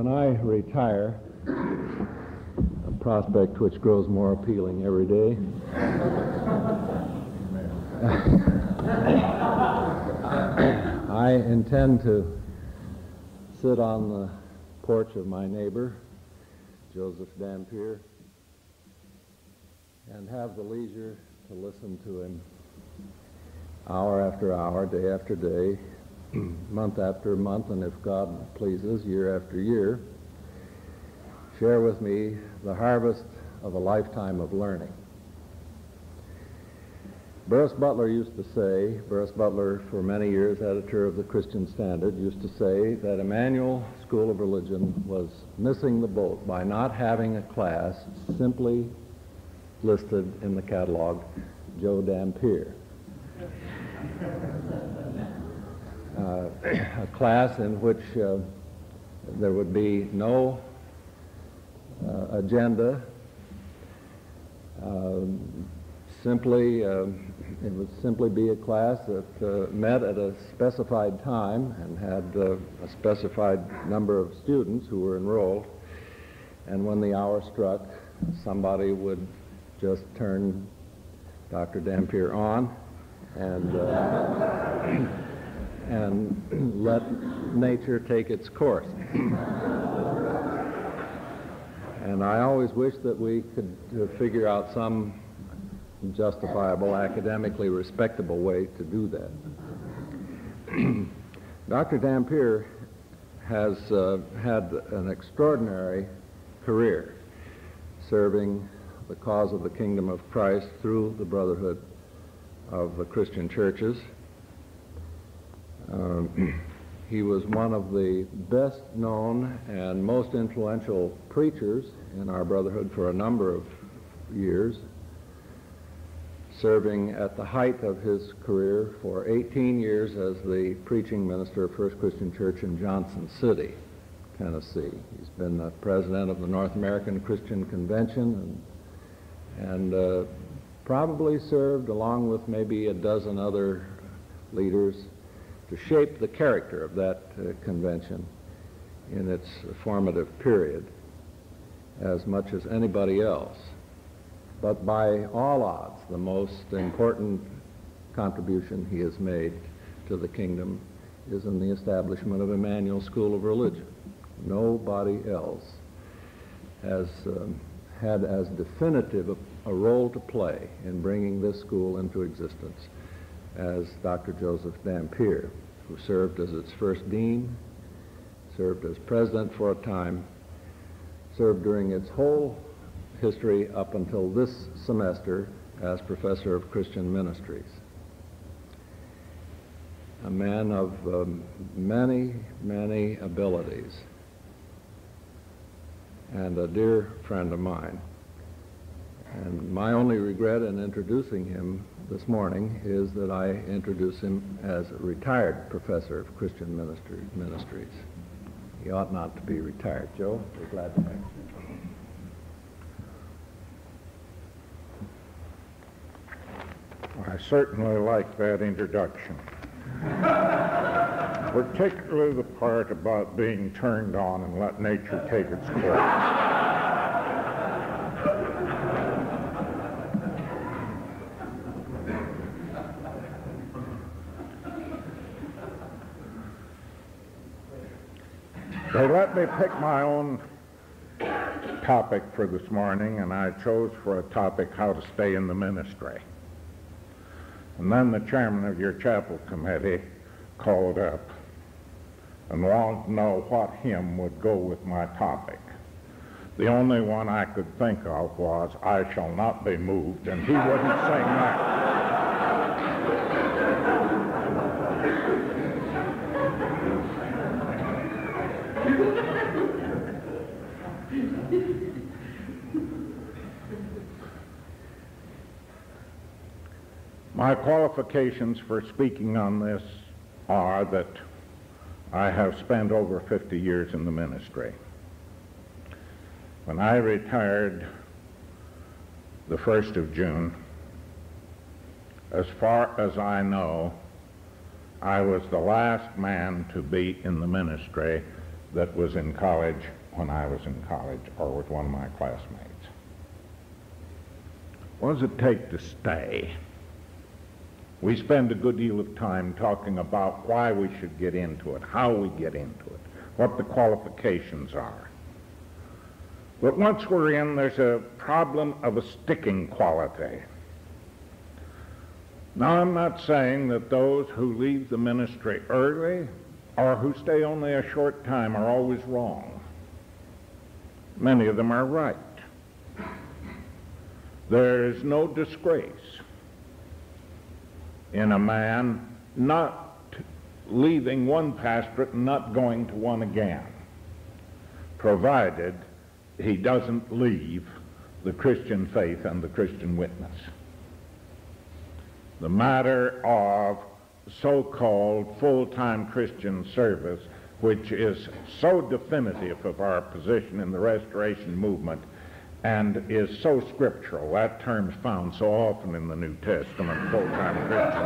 when I retire, a prospect which grows more appealing every day, I intend to sit on the porch of my neighbor, Joseph Dampier, and have the leisure to listen to him hour after hour, day after day, month after month, and if God pleases, year after year, share with me the harvest of a lifetime of learning. Burris Butler used to say, Burris Butler, for many years editor of the Christian Standard, used to say that Emmanuel School of Religion was missing the boat by not having a class simply listed in the catalog, Joe Dampier. A class in which there would be no agenda, it would simply be a class that met at a specified time and had a specified number of students who were enrolled, and when the hour struck, somebody would just turn Dr. Dampier on and let nature take its course. And I always wish that we could figure out some justifiable, academically respectable way to do that. Dr. Dampier has had an extraordinary career serving the cause of the kingdom of Christ through the Brotherhood of the Christian Churches. He was one of the best known and most influential preachers in our brotherhood for a number of years, serving at the height of his career for 18 years as the preaching minister of First Christian Church in Johnson City, Tennessee. He's been the president of the North American Christian Convention and probably served, along with maybe a dozen other leaders, to shape the character of that convention in its formative period as much as anybody else. But by all odds, the most important contribution he has made to the kingdom is in the establishment of Emmanuel School of Religion. Nobody else has had as definitive a role to play in bringing this school into existence as Dr. Joseph Dampier, who served as its first dean, served as president for a time, served during its whole history up until this semester as professor of Christian ministries. A man of many, many abilities, and a dear friend of mine. And my only regret in introducing him this morning is that I introduce him as a retired professor of Christian ministries. He ought not to be retired. Joe, we're glad to have you. I certainly like that introduction. Particularly the part about being turned on and let nature take its course. They let me pick my own topic for this morning, and I chose for a topic, how to stay in the ministry. And then the chairman of your chapel committee called up and wanted to know what hymn would go with my topic. The only one I could think of was, "I Shall Not Be Moved," and he wouldn't sing that. My qualifications for speaking on this are that I have spent over 50 years in the ministry. When I retired the 1st of June, as far as I know, I was the last man to be in the ministry that was in college when I was in college or with one of my classmates. What does it take to stay? We spend a good deal of time talking about why we should get into it, how we get into it, what the qualifications are. But once we're in, there's a problem of a sticking quality. Now, I'm not saying that those who leave the ministry early or who stay only a short time are always wrong. Many of them are right. There is no disgrace in a man not leaving one pastorate and not going to one again, provided he doesn't leave the Christian faith and the Christian witness. The matter of so-called full-time Christian service, which is so definitive of our position in the Restoration movement and is so scriptural, that term's found so often in the New Testament, full-time Christian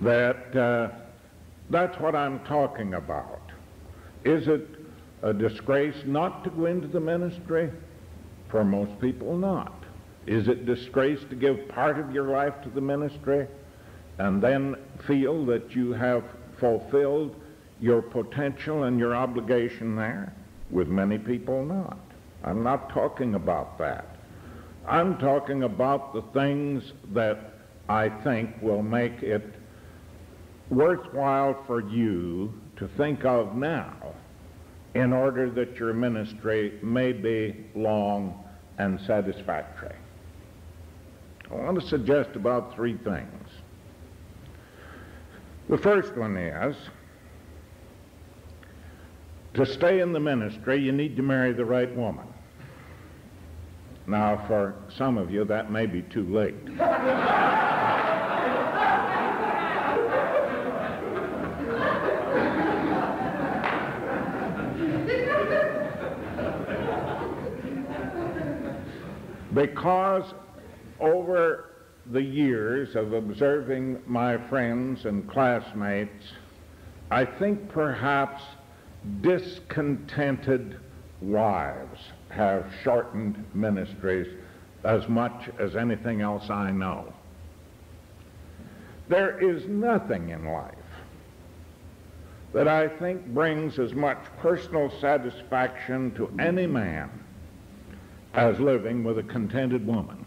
service, that's what I'm talking about. Is it a disgrace not to go into the ministry? For most people, not. Is it disgrace to give part of your life to the ministry and then feel that you have fulfilled your potential and your obligation there? With many people, not. I'm not talking about that. I'm talking about the things that I think will make it worthwhile for you to think of now in order that your ministry may be long and satisfactory. I want to suggest about three things. The first one is, to stay in the ministry, you need to marry the right woman. Now, for some of you, that may be too late. Because over the years of observing my friends and classmates, I think perhaps discontented wives have shortened ministries as much as anything else I know. There is nothing in life that I think brings as much personal satisfaction to any man as living with a contented woman.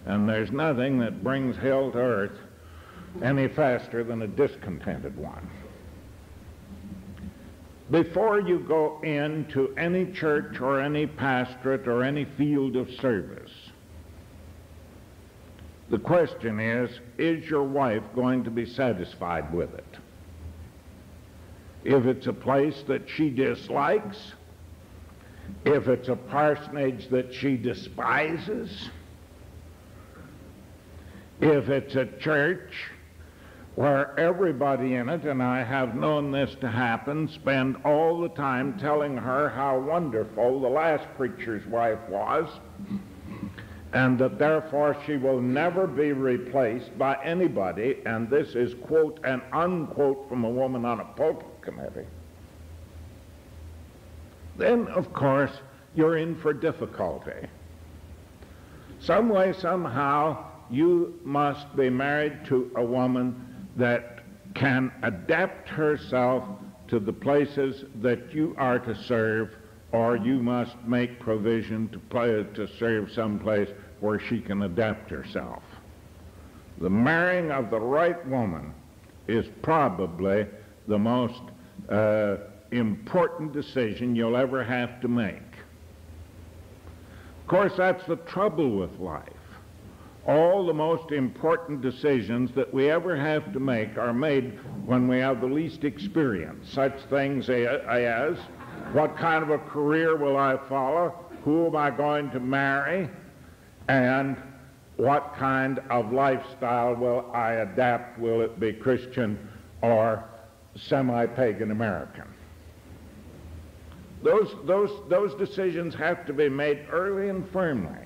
And there's nothing that brings hell to earth any faster than a discontented one. Before you go into any church or any pastorate or any field of service, the question is your wife going to be satisfied with it? If it's a place that she dislikes, if it's a parsonage that she despises, if it's a church where everybody in it, and I have known this to happen, spend all the time telling her how wonderful the last preacher's wife was, and that therefore she will never be replaced by anybody, and this is quote and unquote from a woman on a pulpit committee, then of course you're in for difficulty. Some way, somehow, you must be married to a woman that can adapt herself to the places that you are to serve, or you must make provision to serve someplace where she can adapt herself. The marrying of the right woman is probably the most important decision you'll ever have to make. Of course, that's the trouble with life. All the most important decisions that we ever have to make are made when we have the least experience. Such things as, what kind of a career will I follow? Who am I going to marry? And what kind of lifestyle will I adapt? Will it be Christian or semi-pagan American? Those decisions have to be made early and firmly,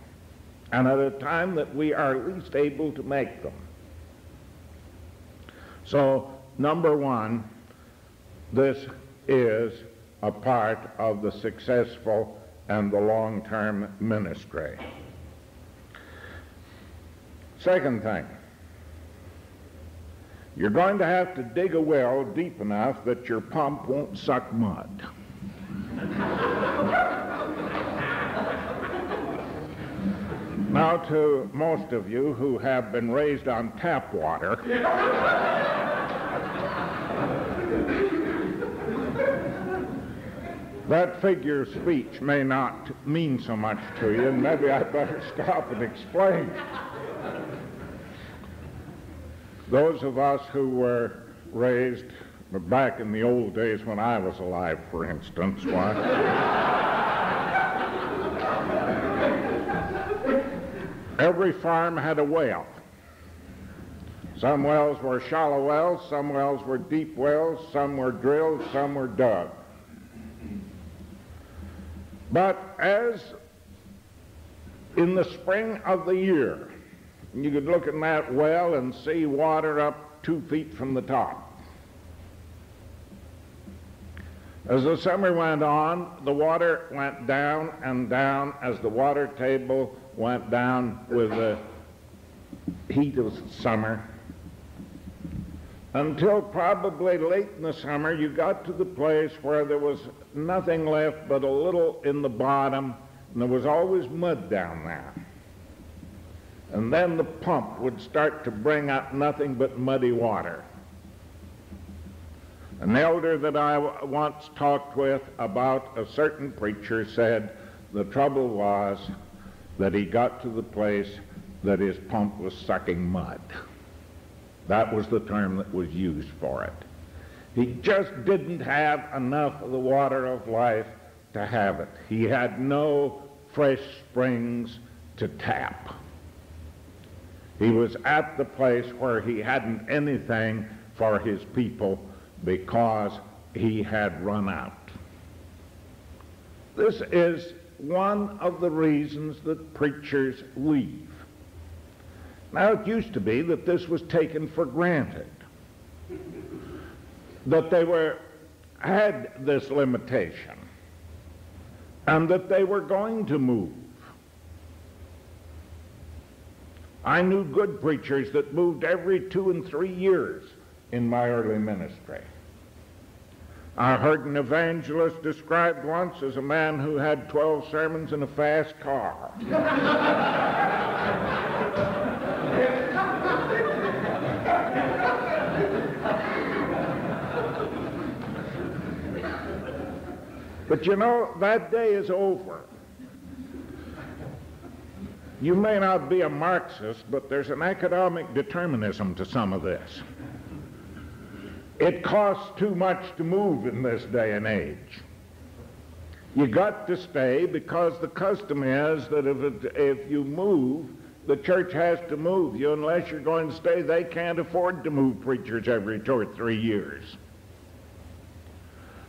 and at a time that we are least able to make them. So, number one, this is a part of the successful and the long-term ministry. Second thing, you're going to have to dig a well deep enough that your pump won't suck mud. Now, to most of you who have been raised on tap water, that figure of speech may not mean so much to you, and maybe I better stop and explain. Those of us who were raised back in the old days when I was alive, for instance, every farm had a well. Some wells were shallow wells, some wells were deep wells, some were drilled, some were dug. But as in the spring of the year, you could look in that well and see water up 2 feet from the top. As the summer went on, the water went down and down as the water table went down with the heat of summer, until probably late in the summer you got to the place where there was nothing left but a little in the bottom, and there was always mud down there. And then the pump would start to bring up nothing but muddy water. An elder that I once talked with about a certain preacher said the trouble was that he got to the place that his pump was sucking mud. That was the term that was used for it. He just didn't have enough of the water of life to have it. He had no fresh springs to tap. He was at the place where he hadn't anything for his people because he had run out. This is one of the reasons that preachers leave. Now, it used to be that this was taken for granted, that they had this limitation, and that they were going to move. I knew good preachers that moved every 2 and 3 years in my early ministry. I heard an evangelist described once as a man who had 12 sermons in a fast car. But you know, that day is over. You may not be a Marxist, but there's an economic determinism to some of this. It costs too much to move in this day and age. You got to stay because the custom is that if you move, the church has to move you. Unless you're going to stay, they can't afford to move preachers every 2 or 3 years.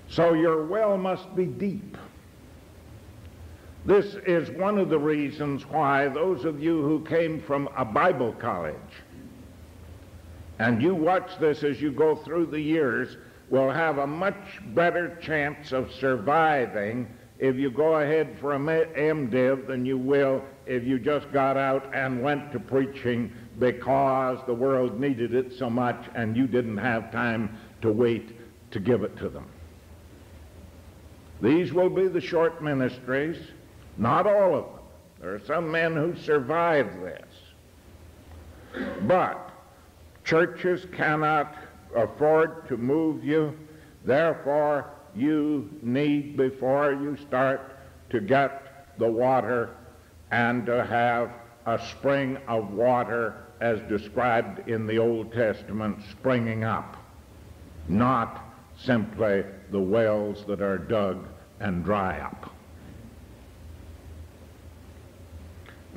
So your well must be deep. This is one of the reasons why those of you who came from a Bible college, and you watch this as you go through the years, will have a much better chance of surviving if you go ahead for a MDiv than you will if you just got out and went to preaching because the world needed it so much and you didn't have time to wait to give it to them. These will be the short ministries, not all of them. There are some men who survive this. But churches cannot afford to move you. Therefore, you need, before you start, to get the water and to have a spring of water as described in the Old Testament springing up, not simply the wells that are dug and dry up.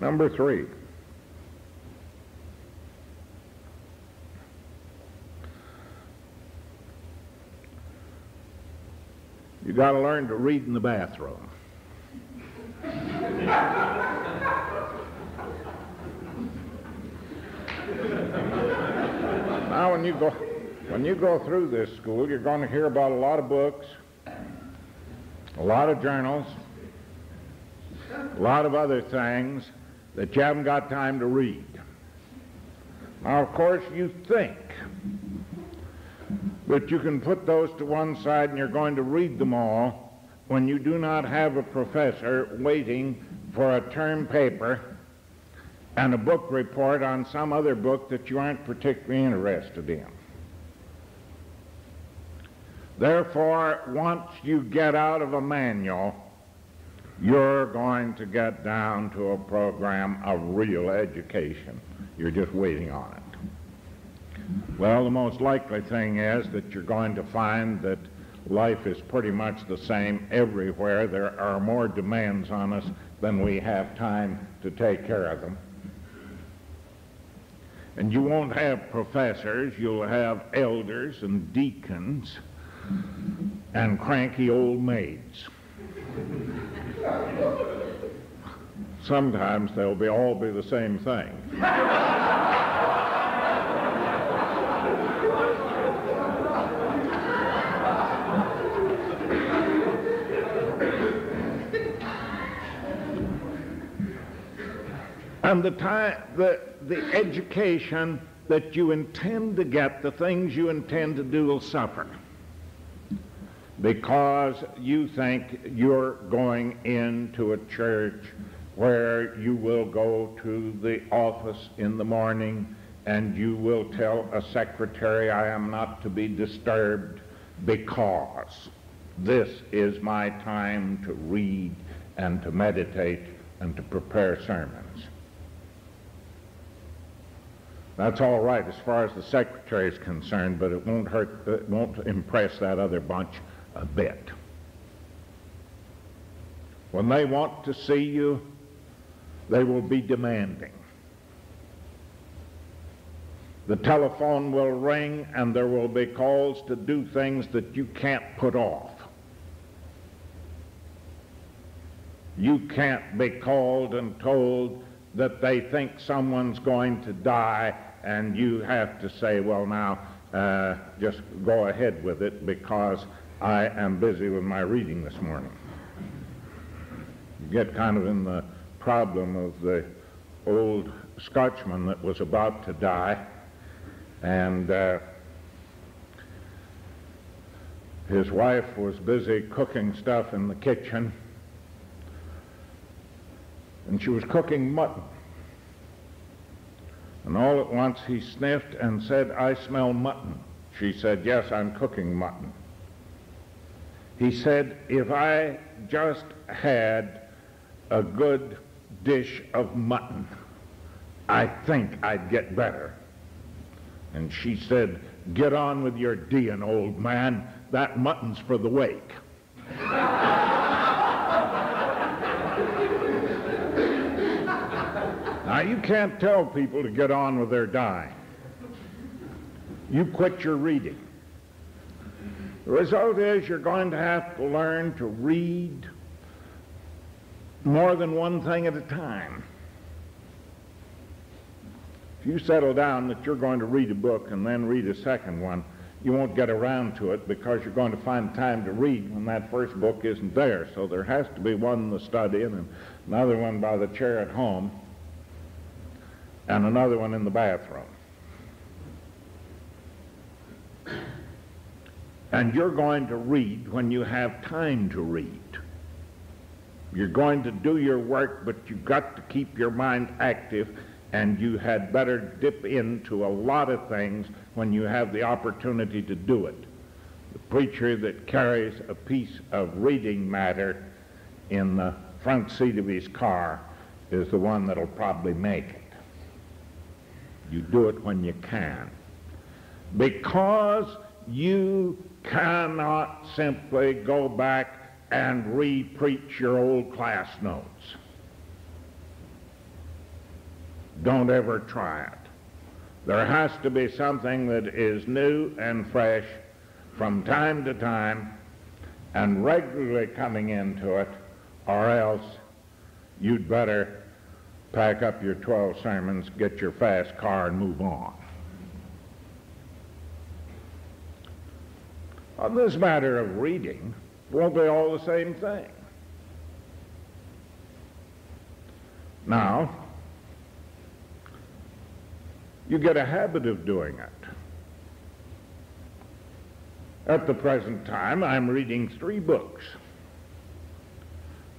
Number 3. You got to learn to read in the bathroom. Now When you go through this school, you're going to hear about a lot of books, a lot of journals, a lot of other things that you haven't got time to read. Now, of course, you think that you can put those to one side and you're going to read them all when you do not have a professor waiting for a term paper and a book report on some other book that you aren't particularly interested in. Therefore, once you get out of a manual, you're going to get down to a program of real education. You're just waiting on it. Well, the most likely thing is that you're going to find that life is pretty much the same everywhere. There are more demands on us than we have time to take care of them. And you won't have professors, you'll have elders and deacons and cranky old maids. Sometimes they'll all be the same thing. And the education that you intend to get, the things you intend to do will suffer because you think you're going into a church where you will go to the office in the morning and you will tell a secretary, I am not to be disturbed because this is my time to read and to meditate and to prepare sermons. That's all right as far as the secretary is concerned, but it won't impress that other bunch a bit. When they want to see you, they will be demanding. The telephone will ring and there will be calls to do things that you can't put off. You can't be called and told that they think someone's going to die and you have to say, well, now, just go ahead with it because I am busy with my reading this morning. You get kind of in the problem of the old Scotchman that was about to die, and his wife was busy cooking stuff in the kitchen, and she was cooking mutton. And all at once he sniffed and said, I smell mutton. She said, yes, I'm cooking mutton. He said, if I just had a good dish of mutton, I think I'd get better. And she said, get on with your deeing, old man. That mutton's for the wake. Now, you can't tell people to get on with their dying. You quit your reading. The result is you're going to have to learn to read more than one thing at a time. If you settle down that you're going to read a book and then read a second one, you won't get around to it because you're going to find time to read when that first book isn't there. So there has to be one in the study and another one by the chair at home and another one in the bathroom. And you're going to read when you have time to read. You're going to do your work, but you've got to keep your mind active, and you had better dip into a lot of things when you have the opportunity to do it. The preacher that carries a piece of reading matter in the front seat of his car is the one that'll probably make it. You do it when you can. Because you cannot simply go back and re-preach your old class notes. Don't ever try it. There has to be something that is new and fresh from time to time and regularly coming into it, or else you'd better pack up your 12 sermons, get your fast car, and move on. On this matter of reading, it won't be all the same thing. Now, you get a habit of doing it. At the present time, I'm reading 3 books.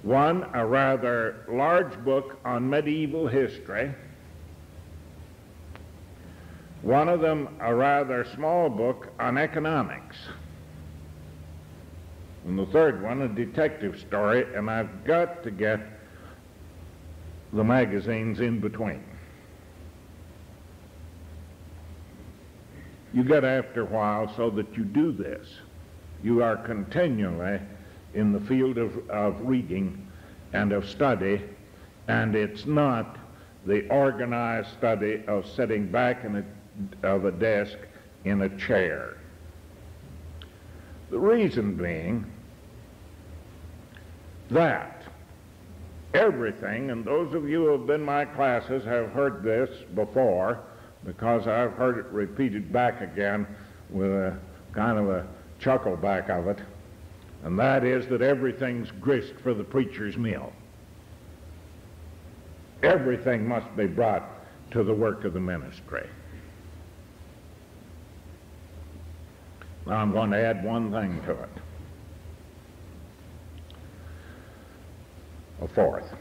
One, a rather large book on medieval history. One of them, a rather small book on economics. And the third one, a detective story, and I've got to get the magazines in between. You get after a while so that you do this. You are continually in the field of reading and of study, and it's not the organized study of sitting back of a desk in a chair. The reason being that everything, and those of you who have been in my classes have heard this before, because I've heard it repeated back again with a kind of a chuckle back of it, and that is that everything's grist for the preacher's mill. Everything must be brought to the work of the ministry. Now I'm going to add one thing to it. A fourth.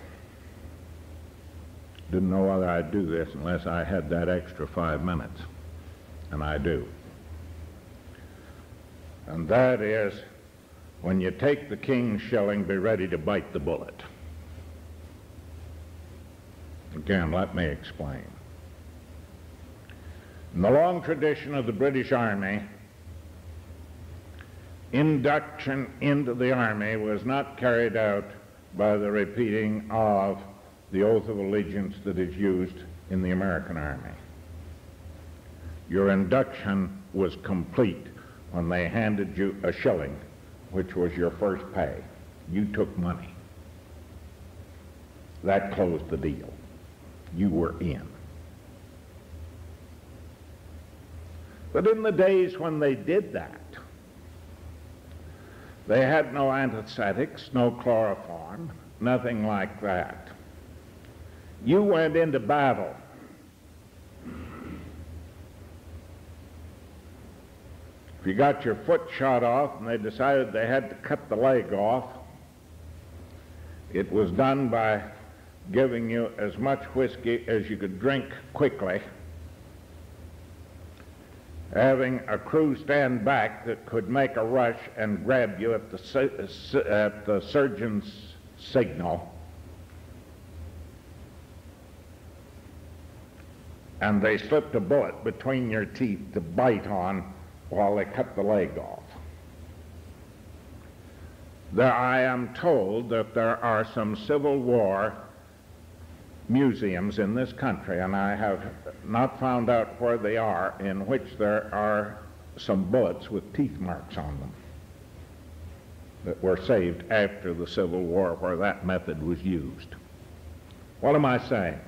Didn't know whether I'd do this unless I had that extra 5 minutes, and I do. And that is, when you take the king's shilling, be ready to bite the bullet. Again, let me explain. In the long tradition of the British Army, induction into the Army was not carried out by the repeating of the oath of allegiance that is used in the American Army. Your induction was complete when they handed you a shilling, which was your first pay. You took money. That closed the deal. You were in. But in the days when they did that, they had no anesthetics, no chloroform, nothing like that. You went into battle. If you got your foot shot off and they decided they had to cut the leg off, it was done by giving you as much whiskey as you could drink quickly, having a crew stand back that could make a rush and grab you at the surgeon's signal, and they slipped a bullet between your teeth to bite on while they cut the leg off. I am told that there are some Civil War museums in this country, and I have not found out where they are, in which there are some bullets with teeth marks on them that were saved after the Civil War, where that method was used. What am I saying?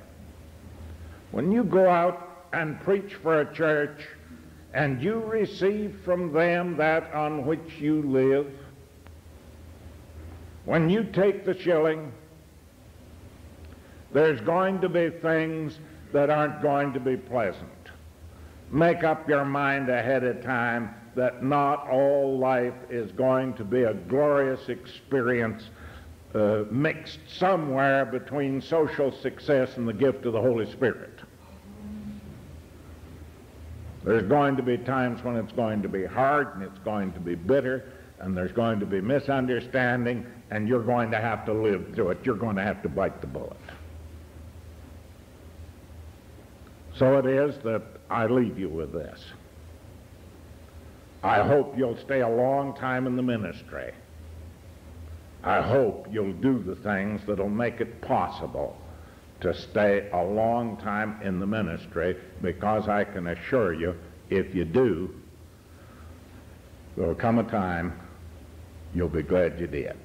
When you go out and preach for a church and you receive from them that on which you live, when you take the shilling, there's going to be things that aren't going to be pleasant. Make up your mind ahead of time that not all life is going to be a glorious experience mixed somewhere between social success and the gift of the Holy Spirit. There's going to be times when it's going to be hard and it's going to be bitter and there's going to be misunderstanding, and you're going to have to live through it. You're going to have to bite the bullet. So it is that I leave you with this. I hope you'll stay a long time in the ministry. I hope you'll do the things that'll make it possible to stay a long time in the ministry, because I can assure you, if you do, there'll come a time you'll be glad you did.